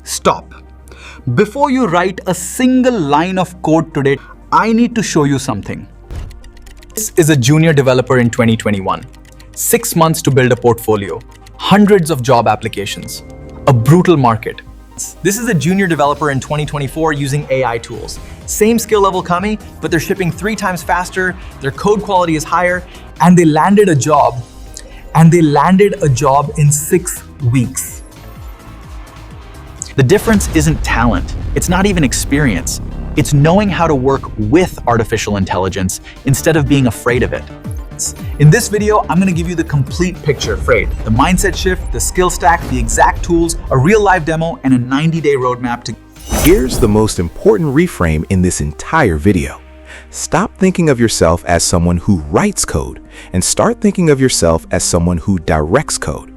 Stop. Before you write a single line of code today, I need to show you something. This is a junior developer in 2021. 6 months to build a portfolio. Hundreds of job applications. A brutal market. This is a junior developer in 2024 using AI tools. Same skill level coming, but they're shipping 3 times faster, their code quality is higher, and they landed a job. In 6 weeks. The difference isn't talent. It's not even experience. It's knowing how to work with artificial intelligence instead of being afraid of it. In this video, I'm going to give you the complete picture, Freight. The mindset shift, the skill stack, the exact tools, a real live demo, and a 90-day roadmap to... Here's the most important reframe in this entire video. Stop thinking of yourself as someone who writes code and start thinking of yourself as someone who directs code.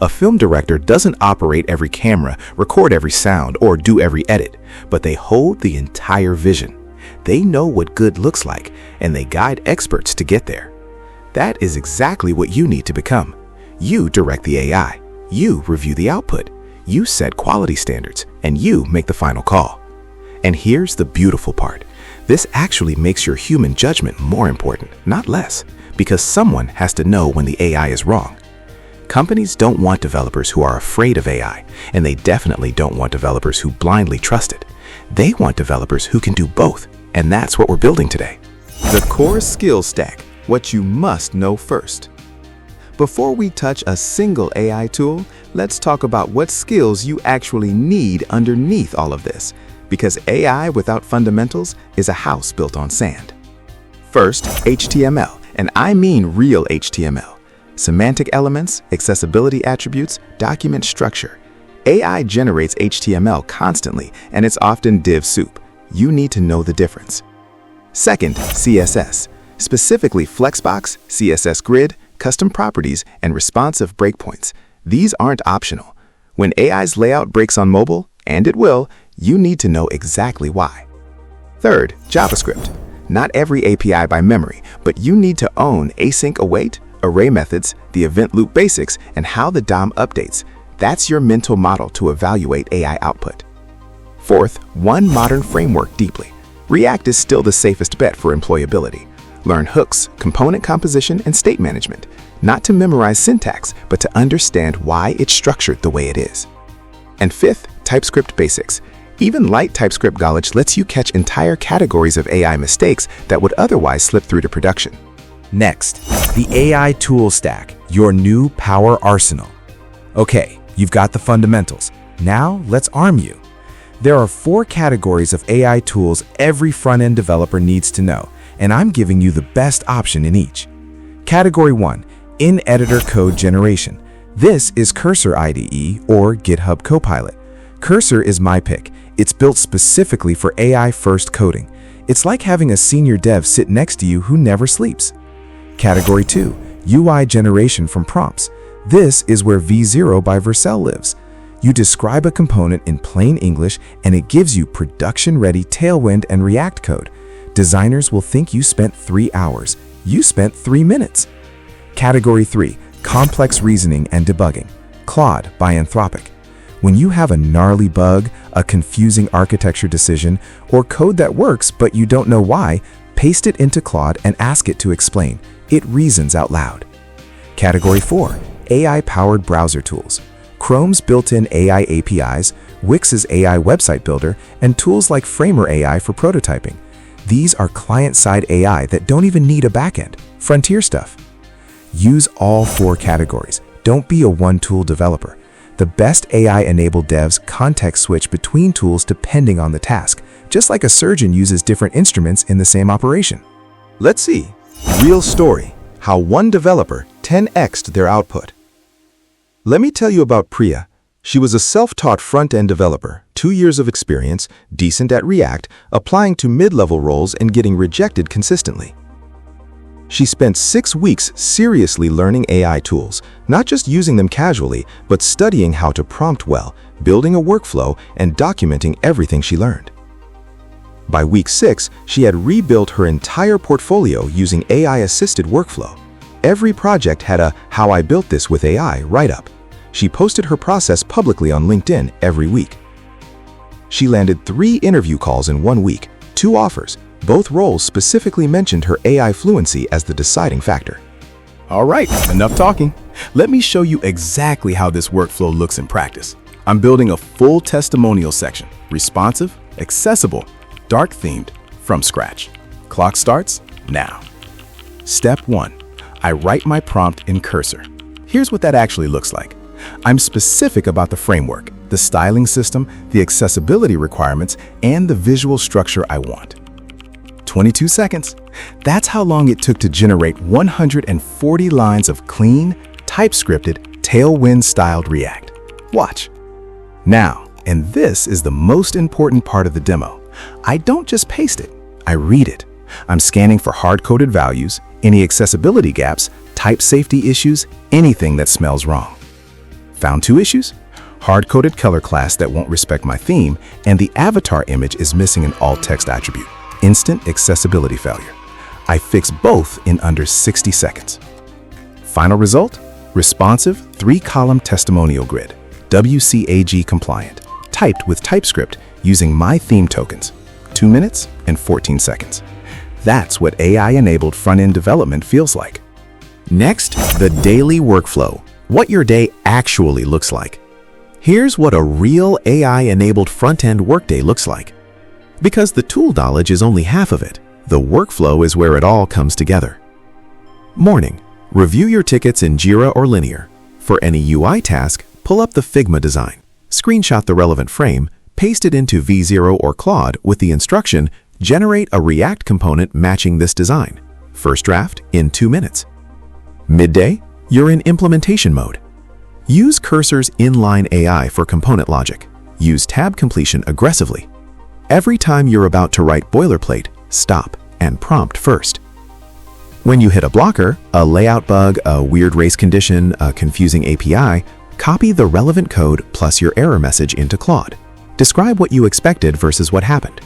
A film director doesn't operate every camera, record every sound, or do every edit, but they hold the entire vision. They know what good looks like, and they guide experts to get there. That is exactly what you need to become. You direct the AI, you review the output, you set quality standards, and you make the final call. And here's the beautiful part. This actually makes your human judgment more important, not less, because someone has to know when the AI is wrong. Companies don't want developers who are afraid of AI, and they definitely don't want developers who blindly trust it. They want developers who can do both, and that's what we're building today. The core skill stack, what you must know first. Before we touch a single AI tool, let's talk about what skills you actually need underneath all of this, because AI without fundamentals is a house built on sand. First, HTML, and I mean real HTML. Semantic elements, accessibility attributes, document structure. AI generates HTML constantly, and it's often div soup. You need to know the difference. Second, CSS. Specifically Flexbox, CSS Grid, custom properties, and responsive breakpoints. These aren't optional. When AI's layout breaks on mobile, and it will, you need to know exactly why. Third, JavaScript. Not every API by memory, but you need to own async await, array methods, the event loop basics, and how the DOM updates. That's your mental model to evaluate AI output. Fourth, one modern framework deeply. React is still the safest bet for employability. Learn hooks, component composition, and state management. Not to memorize syntax, but to understand why it's structured the way it is. And fifth, TypeScript basics. Even light TypeScript knowledge lets you catch entire categories of AI mistakes that would otherwise slip through to production. Next, the AI tool stack, your new power arsenal. Okay, you've got the fundamentals. Now let's arm you. There are 4 categories of AI tools every front-end developer needs to know, and I'm giving you the best option in each. Category 1, in-editor code generation. This is Cursor IDE or GitHub Copilot. Cursor is my pick. It's built specifically for AI-first coding. It's like having a senior dev sit next to you who never sleeps. Category 2, UI generation from prompts. This is where V0 by Vercel lives. You describe a component in plain English and it gives you production-ready Tailwind and React code. Designers will think you spent 3 hours. You spent 3 minutes. Category 3, complex reasoning and debugging. Claude by Anthropic. When you have a gnarly bug, a confusing architecture decision, or code that works but you don't know why, paste it into Claude and ask it to explain. It reasons out loud. Category 4, AI-powered browser tools. Chrome's built-in AI APIs, Wix's AI website builder, and tools like Framer AI for prototyping. These are client-side AI that don't even need a backend. Frontier stuff. Use all 4 categories. Don't be a one-tool developer. The best AI-enabled devs context switch between tools depending on the task, just like a surgeon uses different instruments in the same operation. Let's see. Real story. How one developer 10x'd their output. Let me tell you about Priya. She was a self-taught front-end developer, 2 years of experience, decent at React, applying to mid-level roles and getting rejected consistently. She spent 6 weeks seriously learning AI tools, not just using them casually, but studying how to prompt well, building a workflow, and documenting everything she learned. By week 6, she had rebuilt her entire portfolio using AI-assisted workflow. Every project had a "How I Built This with AI" write-up. She posted her process publicly on LinkedIn every week. She landed 3 interview calls in 1 week, 2 offers. Both roles specifically mentioned her AI fluency as the deciding factor. All right, enough talking. Let me show you exactly how this workflow looks in practice. I'm building a full testimonial section, responsive, accessible, dark-themed, from scratch. Clock starts now. Step 1. I write my prompt in Cursor. Here's what that actually looks like. I'm specific about the framework, the styling system, the accessibility requirements, and the visual structure I want. 22 seconds. That's how long it took to generate 140 lines of clean, TypeScripted, Tailwind-styled React. Watch. Now, and this is the most important part of the demo, I don't just paste it, I read it. I'm scanning for hard-coded values, any accessibility gaps, type safety issues, anything that smells wrong. Found 2 issues? Hard-coded color class that won't respect my theme, and the avatar image is missing an alt-text attribute. Instant accessibility failure. I fixed both in under 60 seconds. Final result? Responsive 3-column testimonial grid, WCAG compliant, typed with TypeScript using my theme tokens. 2 minutes and 14 seconds. That's what AI-enabled front-end development feels like. Next, the daily workflow, what your day actually looks like. Here's what a real AI-enabled front-end workday looks like. Because the tool knowledge is only half of it, the workflow is where it all comes together. Morning. Review your tickets in Jira or Linear. For any UI task, pull up the Figma design. Screenshot the relevant frame, paste it into V0 or Claude with the instruction, generate a React component matching this design. First draft in 2 minutes. Midday, you're in implementation mode. Use Cursor's inline AI for component logic. Use tab completion aggressively. Every time you're about to write boilerplate, stop and prompt first. When you hit a blocker, a layout bug, a weird race condition, a confusing API, copy the relevant code plus your error message into Claude. Describe what you expected versus what happened.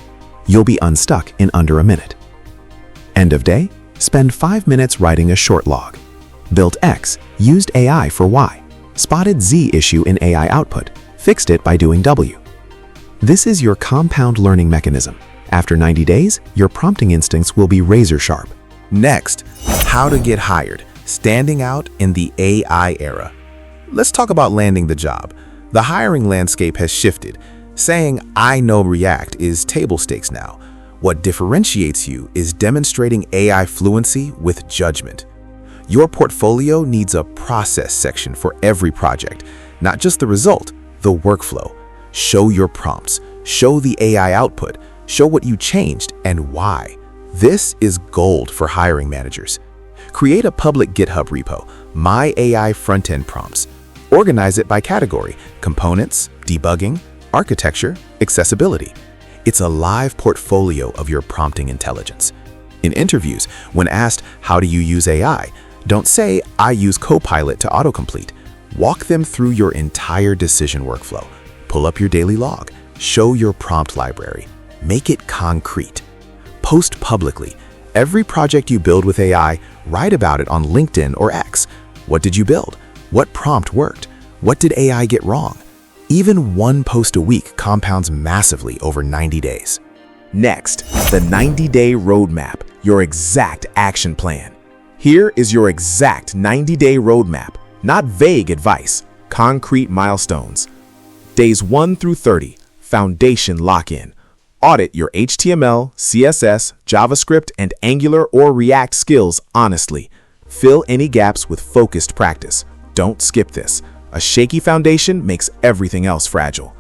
You'll be unstuck in under a minute. End of day, spend 5 minutes writing a short log. Built X, used AI for Y. Spotted Z issue in AI output, fixed it by doing W. This is your compound learning mechanism. After 90 days, your prompting instincts will be razor sharp. Next, how to get hired, standing out in the AI era. Let's talk about landing the job. The hiring landscape has shifted. Saying, "I know React" is table stakes now. What differentiates you is demonstrating AI fluency with judgment. Your portfolio needs a process section for every project, not just the result, the workflow. Show your prompts, show the AI output, show what you changed and why. This is gold for hiring managers. Create a public GitHub repo, My AI Frontend Prompts. Organize it by category, components, debugging, architecture, accessibility. It's a live portfolio of your prompting intelligence. In interviews, when asked, "How do you use AI?" don't say, "I use Copilot to autocomplete." Walk them through your entire decision workflow. Pull up your daily log. Show your prompt library. Make it concrete. Post publicly. Every project you build with AI, write about it on LinkedIn or X. What did you build? What prompt worked? What did AI get wrong? Even 1 post a week compounds massively over 90 days. Next, the 90-day roadmap, your exact action plan. Here is your exact 90-day roadmap, not vague advice, concrete milestones. Days 1 through 30, foundation lock-in. Audit your HTML, CSS, JavaScript, and Angular or React skills honestly. Fill any gaps with focused practice. Don't skip this. A shaky foundation makes everything else fragile.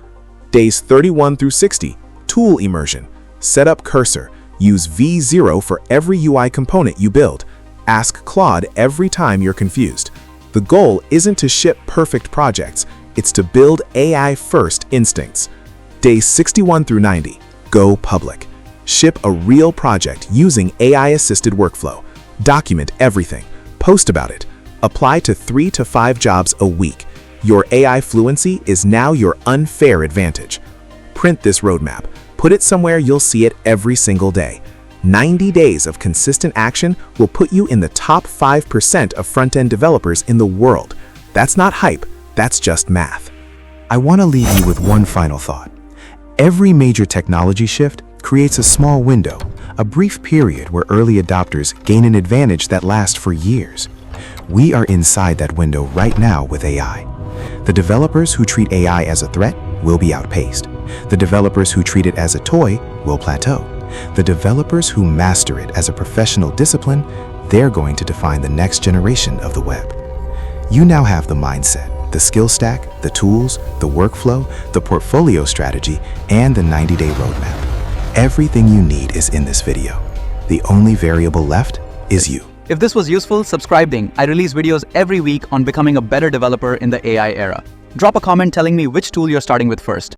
Days 31 through 60, tool immersion. Set up Cursor. Use V0 for every UI component you build. Ask Claude every time you're confused. The goal isn't to ship perfect projects, it's to build AI-first instincts. Days 61 through 90, go public. Ship a real project using AI-assisted workflow. Document everything. Post about it. Apply to 3 to 5 jobs a week. Your AI fluency is now your unfair advantage. Print this roadmap. Put it somewhere you'll see it every single day. 90 days of consistent action will put you in the top 5% of front-end developers in the world. That's not hype, that's just math. I want to leave you with one final thought. Every major technology shift creates a small window, a brief period where early adopters gain an advantage that lasts for years. We are inside that window right now with AI. The developers who treat AI as a threat will be outpaced. The developers who treat it as a toy will plateau. The developers who master it as a professional discipline, they're going to define the next generation of the web. You now have the mindset, the skill stack, the tools, the workflow, the portfolio strategy, and the 90-day roadmap. Everything you need is in this video. The only variable left is you. If this was useful, subscribing. I release videos every week on becoming a better developer in the AI era. Drop a comment telling me which tool you're starting with first.